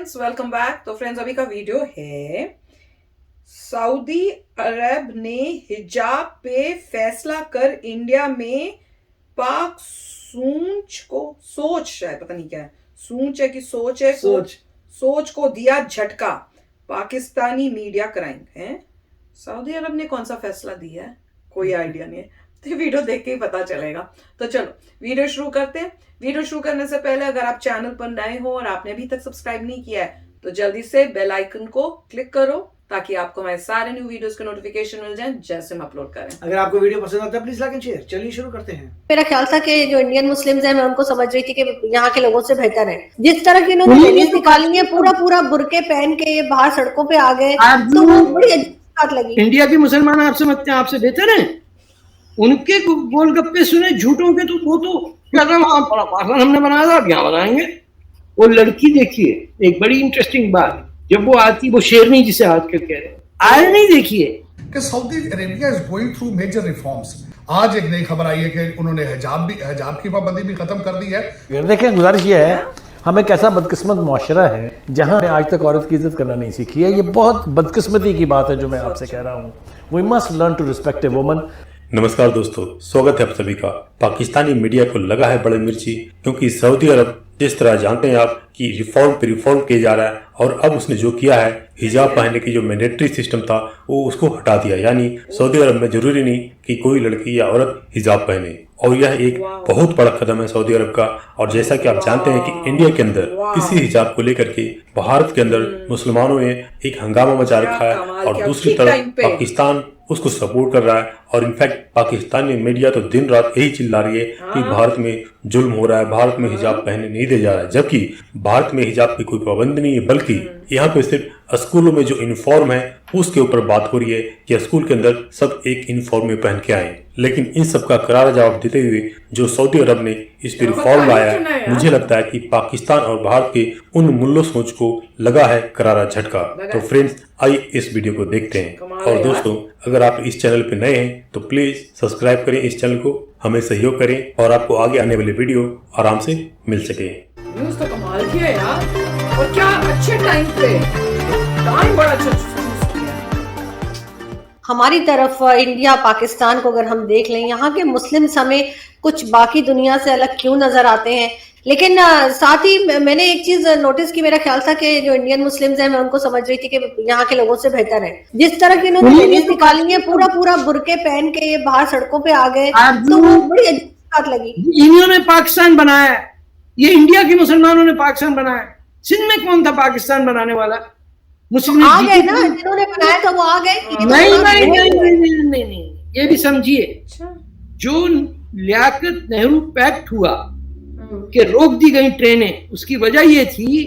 Friends, welcome back. तो friends, अभी का वीडियो है सऊदी अरब ने हिजाब पे फैसला कर इंडिया में पाक सूंच को सोच है, पता नहीं क्या है, सूंच है कि सोच है, सोच को दिया झटका। पाकिस्तानी मीडिया क्राइम है। सऊदी अरब ने कौन सा फैसला दिया है, कोई आइडिया नहीं है, तो वीडियो देख के ही पता चलेगा। तो चलो वीडियो शुरू करते हैं। वीडियो शुरू करने से पहले अगर आप चैनल पर नए हो और आपने अभी तक सब्सक्राइब नहीं किया है तो जल्दी से बेल आइकन को क्लिक करो ताकि आपको हमारे सारे न्यू वीडियोस के नोटिफिकेशन मिल जाएं जैसे हम अपलोड करें। अगर आपको वीडियो पसंद आता है प्लीज लाइक एंड शेयर। चलिए शुरू करते हैं। मेरा ख्याल था कि जो इंडियन मुस्लिम्स हैं, मैं उनको समझ रही थी कि यहाँ के लोगों से बेहतर है। जिस तरह की इन्होंने रैलीज निकाली है, पूरा बुरके पहन के ये बाहर सड़कों पे आ गए, तो वो बड़ी अजीब बात लगी। इंडिया के मुसलमान आपसे समझते हैं आपसे बेहतर हैं, उनके गोलगप्पे सुने झूठों के, तो वो तो पाकिस्तान हमने बनाया था, अब यहाँ बनाएंगे। वो लड़की देखिए, एक बड़ी इंटरेस्टिंग बात, जब वो आती, वो शेरनी जिसे आजकल कह रहे हैं, आए नहीं देखिए कि Saudi Arabia is going through major reforms. आज एक नई खबर आई है कि उन्होंने हिजाब की पाबंदी भी खत्म कर दी है। देखिए, गुजारिश ये है, हम एक ऐसा बदकिस्मत मुआशरा है जहां आज तक औरत की इज्जत करना नहीं सीखी है। ये बहुत बदकिस्मती की बात है जो मैं आपसे कह रहा हूँ। We must learn to respect a woman. नमस्कार दोस्तों, स्वागत है आप सभी का। पाकिस्तानी मीडिया को लगा है बड़े मिर्ची, क्योंकि सऊदी अरब जिस तरह जानते हैं आप कि रिफॉर्म पे रिफॉर्म किया जा रहा है, और अब उसने जो किया है, हिजाब पहनने की जो मैंडेटरी सिस्टम था वो उसको हटा दिया। यानी सऊदी अरब में जरूरी नहीं कि कोई लड़की या औरत हिजाब पहने, और यह एक बहुत बड़ा कदम है सऊदी अरब का। और जैसा कि आप जानते हैं कि इंडिया के अंदर इसी हिजाब को लेकर के भारत के अंदर मुसलमानों ने एक हंगामा मचा रखा है, और दूसरी तरफ पाकिस्तान उसको सपोर्ट कर रहा है। और इनफैक्ट पाकिस्तानी मीडिया तो दिन रात यही चिल्ला रही है कि भारत में जुल्म हो रहा है, भारत में हिजाब पहने नहीं दिया जा रहा है, जबकि भारत में हिजाब की कोई पाबंदी नहीं है, बल्कि यहाँ पे सिर्फ स्कूलों में जो यूनिफॉर्म है उसके ऊपर बात हो रही है कि स्कूल के अंदर सब एक यूनिफॉर्म में पहन के आए। लेकिन इन सब का करारा जवाब देते हुए जो सऊदी अरब ने इस पर रिफॉर्म लाया है, मुझे लगता है कि पाकिस्तान और भारत के उन मूल्य सोच को लगा है करारा झटका। तो फ्रेंड्स, आइए इस वीडियो को देखते हैं। और दोस्तों, अगर आप इस चैनल पे नए हैं तो प्लीज सब्सक्राइब करें इस चैनल को, हमें सहयोग करें और आपको आगे आने वाले वीडियो आराम से मिल सके। न्यूज़ तो कमाल की है यार, और क्या अच्छे टाइम पे, टाइम बड़ा अच्छा चूज किया। हमारी तरफ इंडिया पाकिस्तान को अगर हम देख लें, यहाँ के मुस्लिम्स हमें कुछ बाकी दुनिया से अलग क्यों नजर आते हैं, लेकिन साथ ही मैंने एक चीज नोटिस की। मेरा ख्याल था कि जो इंडियन मुस्लिम्स हैं, मैं उनको समझ रही थी कि यहाँ के लोगों से बेहतर है। जिस तरह की इन्होंने रैलीज निकाली है, पूरा बुरके पहन के ये बाहर सड़कों पे आ गए, तो वो बड़ी अजीब बात लगी। इन्होंने पाकिस्तान बनाया, ये इंडिया के मुसलमानों ने पाकिस्तान बनाया। सिंध में कौन था पाकिस्तान बनाने वाला? मुस्लिम आ गए ना, जिन्होंने बनाया था वो आ गए। नहीं, ये भी समझिए, जो लियाकत नेहरू पैक्ट हुआ कि रोक दी गई ट्रेनें, उसकी वजह ये थी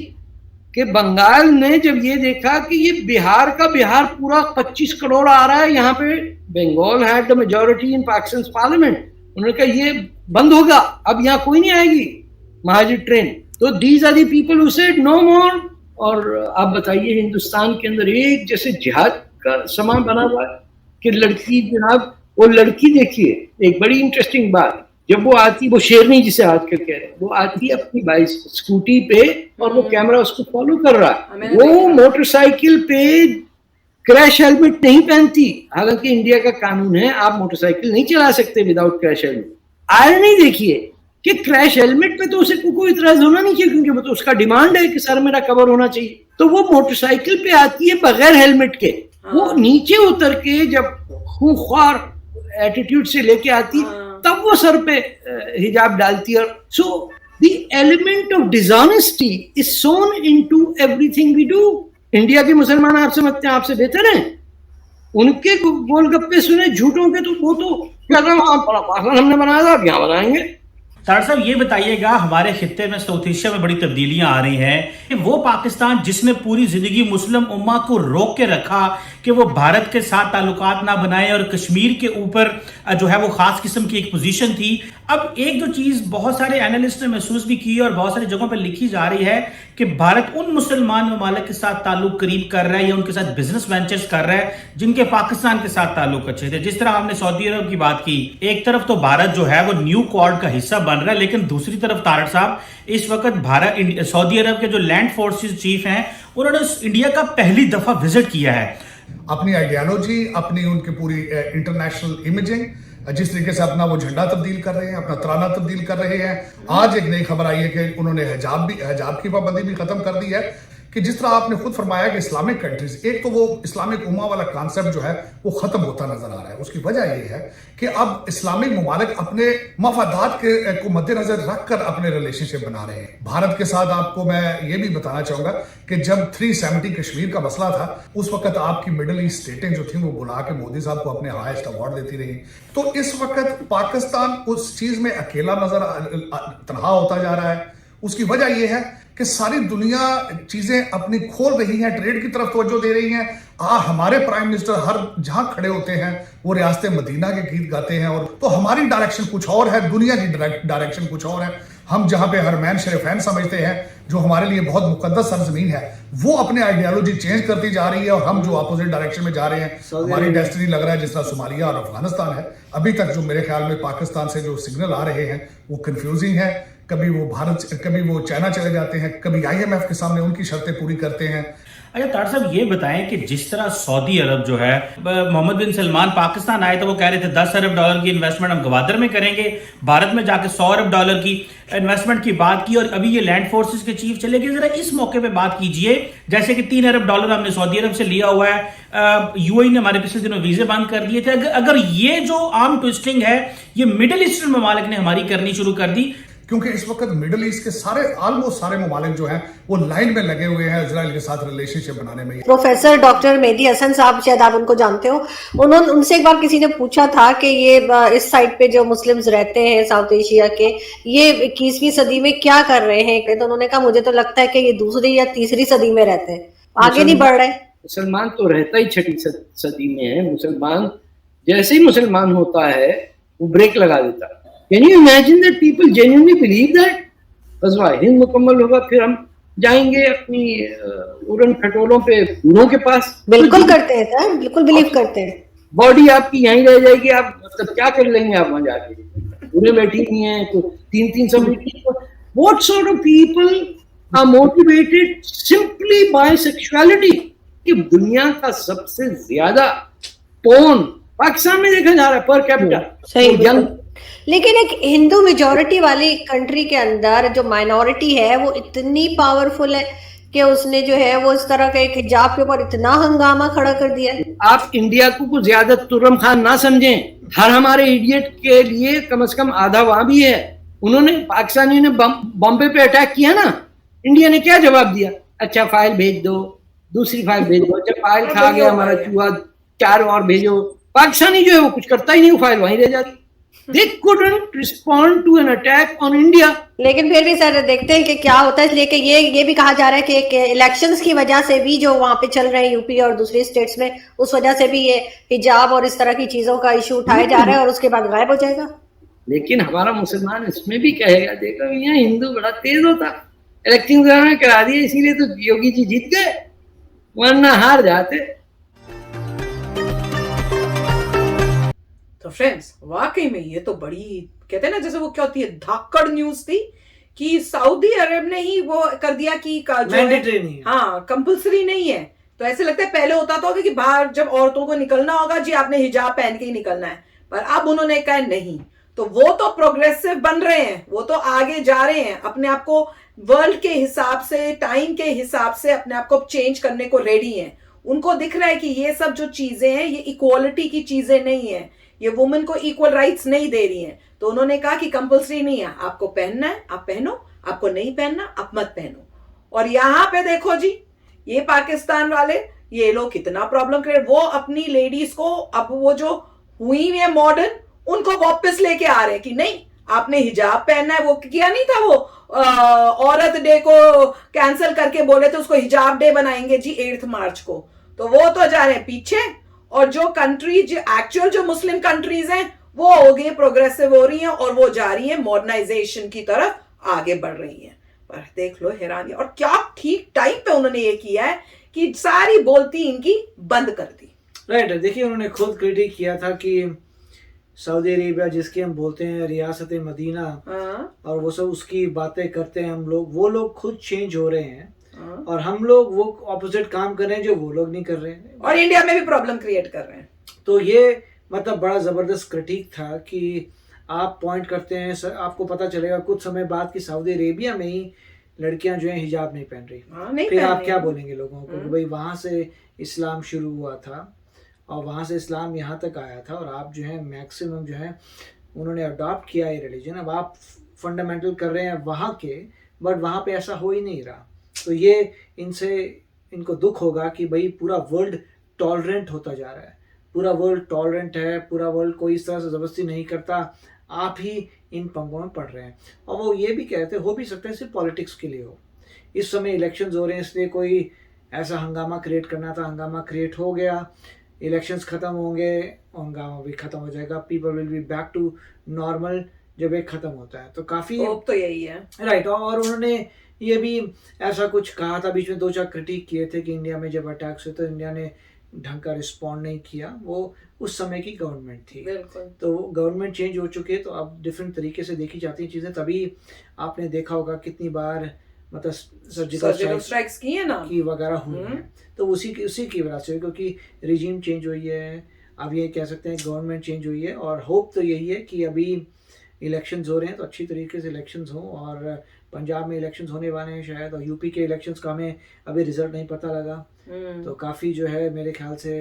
कि बंगाल ने जब ये देखा कि ये बिहार पूरा 25 करोड़ आ रहा है यहाँ पे, Bengal had the majority in Pakistan parliament, उन्होंने कहा ये बंद होगा, अब यहाँ कोई नहीं आएगी महाजिर ट्रेन। तो these are the people who said no more. और आप बताइए, हिंदुस्तान के अंदर एक जैसे जिहाद का सामान बना हुआ है कि लड़की, जनाब वो लड़की देखिए, एक बड़ी इंटरेस्टिंग बात, जब वो आती, वो शेरनी जिसे आजकल कह रहे हैं, वो आती अपनी बाइक स्कूटी पे और वो कैमरा उसको फॉलो कर रहा है। वो मोटरसाइकिल पे क्रैश हेलमेट नहीं पहनती, हालांकि इंडिया का कानून है आप मोटरसाइकिल नहीं चला सकते विदाउट क्रैश हेलमेट। आए नहीं देखिए कि क्रैश हेलमेट पे तो उसे कोई इतराज होना नहीं चाहिए, क्योंकि वो तो उसका डिमांड है कि सर मेरा कवर होना चाहिए। तो वो मोटरसाइकिल पे आती है बगैर हेलमेट के, वो नीचे उतर के जब खूंखार एटीट्यूड से लेके आती, तब वो सर पे हिजाब डालती है। So the element of dishonesty is sown into everything we do. India के मुसलमान आपसे समझते हैं आपसे बेहतर हैं, उनके गोलगप्पे सुने झूठों के, तो वो तो क्या पाकिस्तान हमने बनाया था, अब यहाँ बनाएंगे। सर साहब, ये बताइएगा, हमारे खित्ते में साउथ एशिया में बड़ी तब्दीलियां आ रही हैं कि वो पाकिस्तान जिसने पूरी जिंदगी मुस्लिम उम्मा को रोक के रखा कि वो भारत के साथ ताल्लुकात ना बनाए, और कश्मीर के ऊपर जो है वो खास किस्म की एक पोजीशन थी। अब एक जो चीज बहुत सारे एनालिस्ट ने महसूस भी की और बहुत सारी जगहों पर लिखी जा रही है कि भारत उन मुसलमान ममालिक के साथ ताल्लुक करीब कर रहा है या उनके साथ बिजनेस वेंचर्स कर रहा है जिनके पाकिस्तान के साथ ताल्लुक अच्छे थे। जिस तरह हमने सऊदी अरब की बात की, एक तरफ तो भारत जो है वो न्यू क्वाड का हिस्सा बन रहा है, लेकिन दूसरी तरफ तारड़ साहब, इस वक्त सऊदी अरब के जो लैंड फोर्सेस चीफ हैं, उन्होंने इंडिया का पहली दफा विजिट किया है। अपनी आइडियोलॉजी, अपनी उनकी पूरी इंटरनेशनल इमेजिंग, जिस तरीके से अपना वो झंडा तब्दील कर रहे हैं, अपना तराना तब्दील कर रहे हैं। आज एक नई खबर आई है कि उन्होंने हिजाब की पाबंदी भी खत्म कर दी है। कि जिस तरह आपने खुद फरमाया कि इस्लामिक कंट्रीज, एक तो वो इस्लामिक उम्मा वाला कॉन्सेप्ट जो है वो खत्म होता नजर आ रहा है। उसकी वजह ये है कि अब इस्लामिक ममालिक अपने मफादात को मद्देनजर रखकर अपने रिलेशनशिप बना रहे हैं। भारत के साथ आपको मैं ये भी बताना चाहूंगा कि जब 370 कश्मीर का मसला था, उस वक्त आपकी मिडिल ईस्ट स्टेटें जो थी वो बुला के मोदी साहब को अपने हाईएस्ट अवार्ड देती रही। तो इस वक्त पाकिस्तान उस चीज में अकेला तनहा होता जा रहा है। उसकी वजह यह है कि सारी दुनिया चीजें अपनी खोल रही हैं, ट्रेड की तरफ तवज्जो दे रही हैं। हमारे प्राइम मिनिस्टर हर जहां खड़े होते हैं वो रियासत मदीना के गीत गाते हैं, और तो हमारी डायरेक्शन कुछ और है, दुनिया की डायरेक्शन कुछ और है। हम जहां पे हरमैन शरीफैन समझते हैं, जो हमारे लिए बहुत मुकद्दस सरजमीन है, वो अपने आइडियोलॉजी चेंज करती जा रही है, और हम जो अपोजिट डायरेक्शन में जा रहे हैं, हमारी डेस्टिनी लग रहा है जिस तरह सोमालिया और अफगानिस्तान है। अभी तक जो मेरे ख्याल में पाकिस्तान से जो सिग्नल आ रहे हैं वो कंफ्यूजिंग है। कभी वो भारत, कभी वो चाइना चले जाते हैं, कभी IMF के सामने उनकी शर्तें पूरी करते हैं। अच्छा तार साहब, ये बताएं कि जिस तरह सऊदी अरब जो है, मोहम्मद बिन सलमान पाकिस्तान आए तो वो कह रहे थे 10 अरब डॉलर की इन्वेस्टमेंट हम गवादर में करेंगे, भारत में जाके 100 अरब डॉलर की इन्वेस्टमेंट की बात की, और अभी ये लैंड फोर्सेस के चीफ चले गए। जरा इस मौके पे बात कीजिए, जैसे कि 3 अरब डॉलर हमने सऊदी अरब से लिया हुआ है, UAE ने हमारे पिछले दिनों वीजे बंद कर दिए थे। अगर ये जो आर्म ट्विस्टिंग है ये मिडिल ईस्टर्न ममालिक ने हमारी करनी शुरू कर दी, क्योंकि इस वक्त मिडिल ईस्ट के ऑलमोस्ट सारे ममालिक जो हैं वो लाइन में लगे हुए हैं इजराइल के साथ रिलेशनशिप बनाने में। प्रोफेसर डॉक्टर मेहदी हसन साहब, शायद आप उनको जानते हो, उनसे एक बार किसी ने पूछा था कि ये इस साइड पे जो मुस्लिम्स रहते हैं साउथ एशिया के, ये 21वीं सदी में क्या कर रहे हैं, तो उन्होंने कहा मुझे तो लगता है कि ये 2री या 3री सदी में रहते हैं, आगे नहीं बढ़ रहे। मुसलमान तो रहता ही 6ठी सदी में है। मुसलमान जैसे ही मुसलमान होता है वो ब्रेक लगा देता है। Can you imagine that people genuinely believe that? बस हिंद मुकम्मल होगा, फिर हम जाएंगे अपनी उड़न खटोलों पे गुरुओं के पास। बिल्कुल करते हैं सर, बिल्कुल बिलीव करते हैं। बॉडी आपकी यहीं रह जाएगी, आप मतलब क्या कर लेंगे आप वहां जाके? पूरे बैठी हुई हैं तो 300 metre. What sort of people are motivated simply by sexuality? कि दुनिया का सबसे ज्यादा पोर्न पाकिस्तान में देखा जा रहा है पर कैपिटा। सही। लेकिन एक हिंदू मेजॉरिटी वाली कंट्री के अंदर जो माइनॉरिटी है वो इतनी पावरफुल है कि उसने जो है वो इस तरह के एक हिजाब के ऊपर इतना हंगामा खड़ा कर दिया। आप इंडिया को ज्यादा तुर्रम खान ना समझें। हर हमारे इडियट के लिए कम से कम आधा वहां भी है। उन्होंने पाकिस्तानी ने बॉम्बे पे अटैक किया ना, इंडिया ने क्या जवाब दिया? अच्छा फाइल भेज दो, दूसरी फाइल भेज दो। जब फाइल खा गया हमारा चूहा, 4 और भेजो। पाकिस्तानी जो है वो कुछ करता ही नहीं, वो फाइल वहीं रह जाती। They couldn't respond to an attack on India. लेकिन फिर भी सर देखते हैं कि क्या होता है, इसलिए कि ये भी कहा जा रहा है कि एक इलेक्शंस की वजह से भी जो वहां पे चल रहे हैं यूपी और दूसरी स्टेट्स में, उस वजह से भी ये हिजाब और इस तरह की चीजों का इशू उठाया जा रहा है और उसके बाद गायब हो जाएगा। लेकिन हमारा मुसलमान इसमें भी कहेगा, देखो यहाँ हिंदू बड़ा तेज होता, इलेक्शन करा दिया इसीलिए तो योगी जी जीत गए, वरना हार जाते। तो फ्रेंड्स, वाकई में ये तो बड़ी, कहते हैं ना जैसे वो क्या होती है, धाकड़ न्यूज थी कि सऊदी अरब ने ही वो कर दिया कि मैंडेटरी नहीं है। हाँ, कंपल्सरी नहीं है। तो ऐसे लगता है पहले होता तो कि बाहर जब औरतों को निकलना होगा जी आपने हिजाब पहन के ही निकलना है, पर अब उन्होंने कहा नहीं। तो वो तो प्रोग्रेसिव बन रहे हैं, वो तो आगे जा रहे हैं, अपने आप को वर्ल्ड के हिसाब से, टाइम के हिसाब से अपने आप को चेंज करने को रेडी हैं। उनको दिख रहा है कि ये सब जो चीजें हैं ये इक्वालिटी की चीजें नहीं है, ये वुमेन को इक्वल राइट्स नहीं दे रही हैं। तो उन्होंने कहा कि कंपल्सरी नहीं है, आपको पहनना है आप पहनो, आपको नहीं पहनना आप मत पहनो। और यहाँ पे देखो जी, ये पाकिस्तान वाले ये लोग कितना प्रॉब्लम क्रिएट, वो अपनी लेडीज को अब वो जो हुई है मॉडर्न, उनको वापस लेके आ रहे हैं कि नहीं आपने हिजाब पहनना है। वो किया नहीं था, वो औरत डे को कैंसिल करके बोले थे उसको हिजाब डे बनाएंगे जी 8 मार्च को। तो वो तो जा रहे हैं पीछे, और जो कंट्रीज एक्चुअल जो मुस्लिम कंट्रीज हैं वो हो गई प्रोग्रेसिव हो रही हैं और वो जा रही है मॉडर्नाइजेशन की तरफ आगे बढ़ रही हैं। पर देख लो हैरानी, और क्या ठीक टाइम पे उन्होंने ये किया है कि सारी बोलती इनकी बंद कर दी। राइट। देखिए उन्होंने खुद क्रिटिक किया था कि सऊदी अरेबिया जिसके हम बोलते हैं रियासत मदीना, हाँ, और वो सब उसकी बातें करते हैं हम लोग, वो लोग खुद चेंज हो रहे हैं हाँ। और हम लोग वो ऑपोजिट काम कर रहे हैं जो वो लोग नहीं कर रहे हैं, और इंडिया में भी प्रॉब्लम क्रिएट कर रहे हैं। तो ये मतलब बड़ा जबरदस्त क्रिटिक था कि आप पॉइंट करते हैं सर, आपको पता चलेगा कुछ समय बाद कि सऊदी अरेबिया में ही लड़कियां जो है हिजाब नहीं पहन रही, हाँ, नहीं फिर पहन आप रही क्या हैं। बोलेंगे लोगों को कि भाई वहां से इस्लाम शुरू हुआ था और वहां से इस्लाम यहाँ तक आया था, और आप जो है मैक्सिमम जो है उन्होंने अडॉप्ट किया है रिलीजन, अब आप फंडामेंटल कर रहे हैं वहाँ के, बट वहाँ पे ऐसा हो ही नहीं रहा। तो ये इनको दुख होगा कि भाई पूरा वर्ल्ड टॉलरेंट होता जा रहा है, पूरा वर्ल्ड टॉलरेंट है, पूरा वर्ल्ड कोई इस तरह से ज़बरदस्ती नहीं करता, आप ही इन पंगों में पड़ रहे हैं। और वो ये भी कहते हो भी सकता है सिर्फ पॉलिटिक्स के लिए हो, इस समय इलेक्शंस हो रहे हैं इसलिए कोई ऐसा हंगामा क्रिएट करना था, हंगामा क्रिएट हो गया, इलेक्शंस ख़त्म होंगे, हंगामा भी ख़त्म हो जाएगा, people will be back to normal जब एक ख़त्म होता है। तो काफ़ी होप तो यही है, राइट। और उन्होंने ये भी ऐसा कुछ कहा था, बीच में 2-4 क्रिटिक किए थे कि इंडिया में जब अटैक्स हुए तो इंडिया ने ढंग का रिस्पॉन्ड नहीं किया, वो उस समय की गवर्नमेंट थी। बिल्कुल। तो गवर्नमेंट चेंज हो चुकी है तो अब डिफरेंट तरीके से देखी जाती हैं चीज़ें, तभी आपने देखा होगा कितनी बार मतलब सर्जिकल स्ट्राइक्स की है ना की वगैरह हुई है, तो उसी की वजह से, क्योंकि रिजीम चेंज हुई है, अब ये कह सकते हैं गवर्नमेंट चेंज हुई है, और होप तो यही है कि अभी इलेक्शंस हो रहे हैं तो अच्छी तरीके से इलेक्शंस हों, और पंजाब में इलेक्शंस होने वाले हैं शायद, और यूपी के इलेक्शंस का हमें अभी रिजल्ट नहीं पता लगा, तो काफ़ी जो है मेरे ख्याल से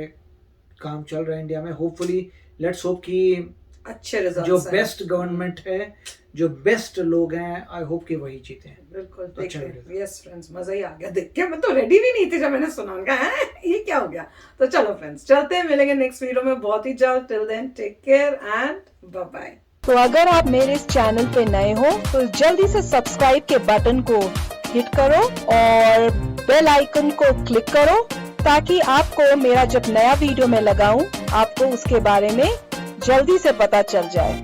काम चल रहा है इंडिया में। होपफुली लेट्स होप कि अच्छे रिजल्ट जो बेस्ट गवर्नमेंट है, जो बेस्ट लोग हैं, आई होप कि वही जीते हैं। बिल्कुल। अच्छा यस फ्रेंड्स, मजा ही आ गया देख के, मैं तो रेडी भी नहीं थी जब मैंने सुना, उनका है ये क्या हो गया। तो चलो फ्रेंड्स चलते हैं, मिलेंगे नेक्स्ट वीडियो में बहुत ही जल्द। Till then take care and bye bye. तो अगर आप मेरे इस चैनल पे नए हो तो जल्दी से सब्सक्राइब के बटन को हिट करो और बेल आइकन को क्लिक करो, ताकि आपको मेरा जब नया वीडियो मैं लगाऊं आपको उसके बारे में जल्दी से पता चल जाए।